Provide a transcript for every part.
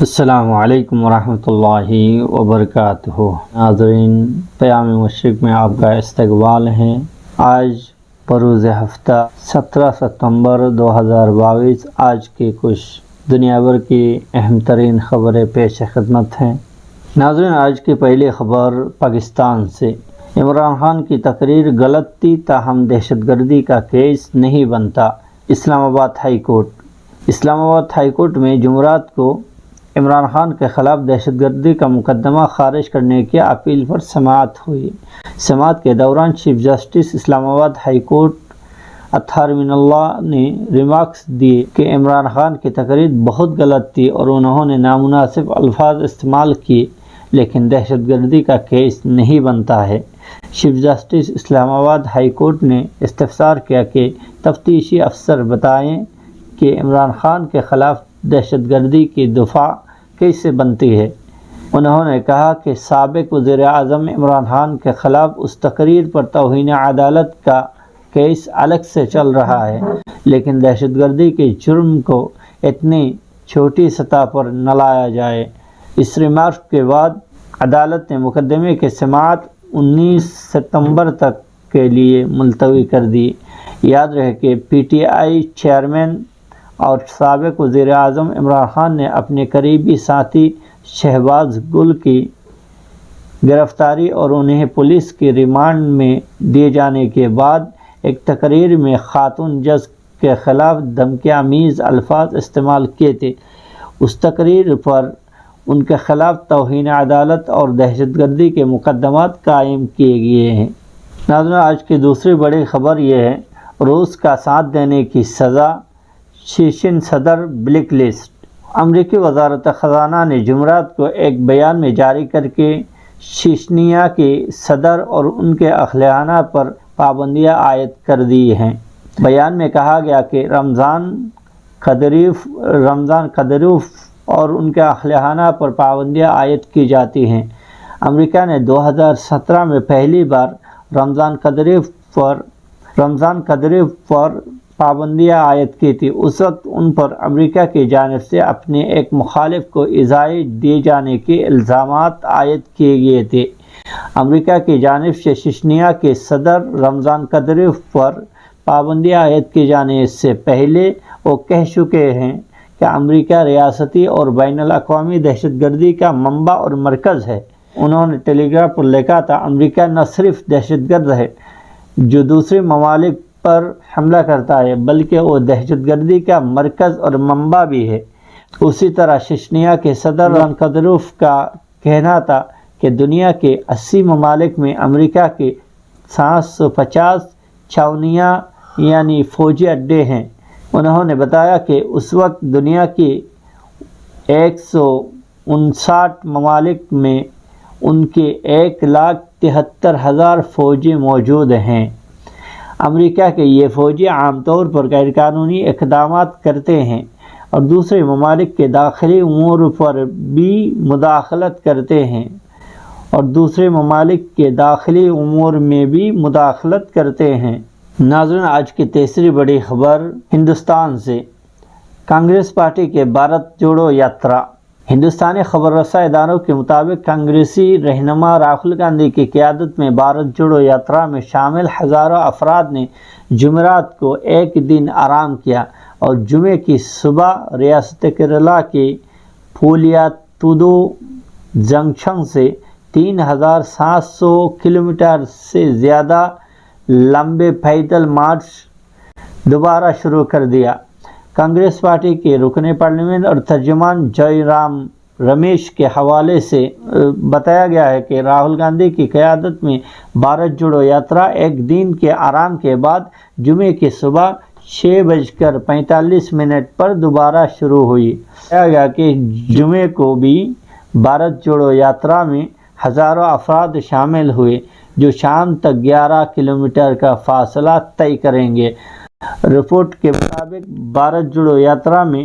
السلام علیکم ورحمۃ اللہ وبرکاتہ۔ ناظرین، پیام مشرق میں آپ کا استقبال ہے۔ آج بروز ہفتہ 17 ستمبر 2022 آج کے کچھ دنیا بھر کی اہم ترین خبریں پیش خدمت ہیں۔ ناظرین، آج کی پہلی خبر پاکستان سے۔ عمران خان کی تقریر غلط تھی، تاہم دہشت گردی کا کیس نہیں بنتا۔ اسلام آباد ہائی کورٹ۔ اسلام آباد ہائی کورٹ میں جمعرات کو عمران خان کے خلاف دہشت گردی کا مقدمہ خارج کرنے کی اپیل پر سماعت ہوئی۔ سماعت کے دوران چیف جسٹس اسلام آباد ہائی کورٹ اطہر من اللہ نے ریمارکس دیے کہ عمران خان کی تقریر بہت غلط تھی اور انہوں نے نامناسب الفاظ استعمال کیے، لیکن دہشت گردی کا کیس نہیں بنتا ہے۔ چیف جسٹس اسلام آباد ہائی کورٹ نے استفسار کیا کہ تفتیشی افسر بتائیں کہ عمران خان کے خلاف دہشت گردی کی دفاع کیسے بنتی ہے۔ انہوں نے کہا کہ سابق وزیر اعظم عمران خان کے خلاف اس تقریر پر توہین عدالت کا کیس الگ سے چل رہا ہے، لیکن دہشت گردی کے جرم کو اتنی چھوٹی سطح پر نہ لایا جائے۔ اس ریمارک کے بعد عدالت نے مقدمے کی سماعت 19 ستمبر تک کے لیے ملتوی کر دی۔ یاد رہے کہ پی ٹی آئی چیئرمین اور سابق وزیر اعظم عمران خان نے اپنے قریبی ساتھی شہباز گل کی گرفتاری اور انہیں پولیس کی ریمانڈ میں دیے جانے کے بعد ایک تقریر میں خاتون جج کے خلاف دھمکی آمیز الفاظ استعمال کیے تھے۔ اس تقریر پر ان کے خلاف توہین عدالت اور دہشت گردی کے مقدمات قائم کیے گئے ہیں۔ ناظرین، آج کی دوسری بڑی خبر یہ ہے، روس کا ساتھ دینے کی سزا، چیچن صدر بلیک لسٹ۔ امریکی وزارت خزانہ نے جمعرات کو ایک بیان میں جاری کر کے چیچنیا کے صدر اور ان کے اہلخانہ پر پابندیاں عائد کر دی ہیں۔ بیان میں کہا گیا کہ رمضان قدیروف اور ان کے اہلخانہ پر پابندیاں عائد کی جاتی ہیں۔ امریکہ نے 2017 میں پہلی بار رمضان قدیروف پر پابندیاں عائد کی تھی۔ اس وقت ان پر امریکہ کی جانب سے اپنے ایک مخالف کو ایذاء دیے جانے کے الزامات عائد کیے گئے تھے۔ امریکہ کی جانب سے چیچنیا کے صدر رمضان قدیروف پر پابندیاں عائد کیے جانے سے پہلے وہ کہہ چکے ہیں کہ امریکہ ریاستی اور بین الاقوامی دہشت گردی کا منبع اور مرکز ہے۔ انہوں نے ٹیلی گراف پر لکھا تھا، امریکہ نہ صرف دہشت گرد ہے جو دوسرے ممالک پر حملہ کرتا ہے، بلکہ وہ دہشت گردی کا مرکز اور منبع بھی ہے۔ اسی طرح چیچنیا کے صدر رمضان قدیروف کا کہنا تھا کہ دنیا کے 80 ممالک میں امریکہ کے 750 چھاؤنیاں یعنی فوجی اڈے ہیں۔ انہوں نے بتایا کہ اس وقت دنیا کے 159 ممالک میں ان کے 1,73,000 فوجی موجود ہیں۔ امریکہ کے یہ فوجی عام طور پر غیر قانونی اقدامات کرتے ہیں اور دوسرے ممالک کے داخلی امور پر بھی مداخلت کرتے ہیں ناظرین، آج کی تیسری بڑی خبر ہندوستان سے۔ کانگریس پارٹی کے بھارت جوڑو یاترا۔ ہندوستانی خبر رساں اداروں کے مطابق کانگریسی رہنما راہل گاندھی کی قیادت میں بھارت جوڑو یاترا میں شامل ہزاروں افراد نے جمعرات کو ایک دن آرام کیا اور جمعے کی صبح ریاست کیرالہ کے پولیاتودو جنکشن سے 3,700 کلومیٹر سے زیادہ لمبے پیدل مارچ دوبارہ شروع کر دیا۔ کانگریس پارٹی کے رکن پارلیمنٹ اور ترجمان جے رام رمیش کے حوالے سے بتایا گیا ہے کہ راہل گاندھی کی قیادت میں بھارت جوڑو یاترا ایک دن کے آرام کے بعد جمعے کی صبح 6:45 پر دوبارہ شروع ہوئی۔ بتایا گیا کہ جمعے کو بھی بھارت جوڑو یاترا میں ہزاروں افراد شامل ہوئے جو شام تک 11 کلومیٹر کا فاصلہ طے کریں گے۔ رپورٹ کے مطابق بھارت جوڑو یاترا میں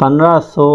1500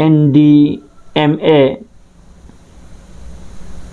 NDMA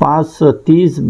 530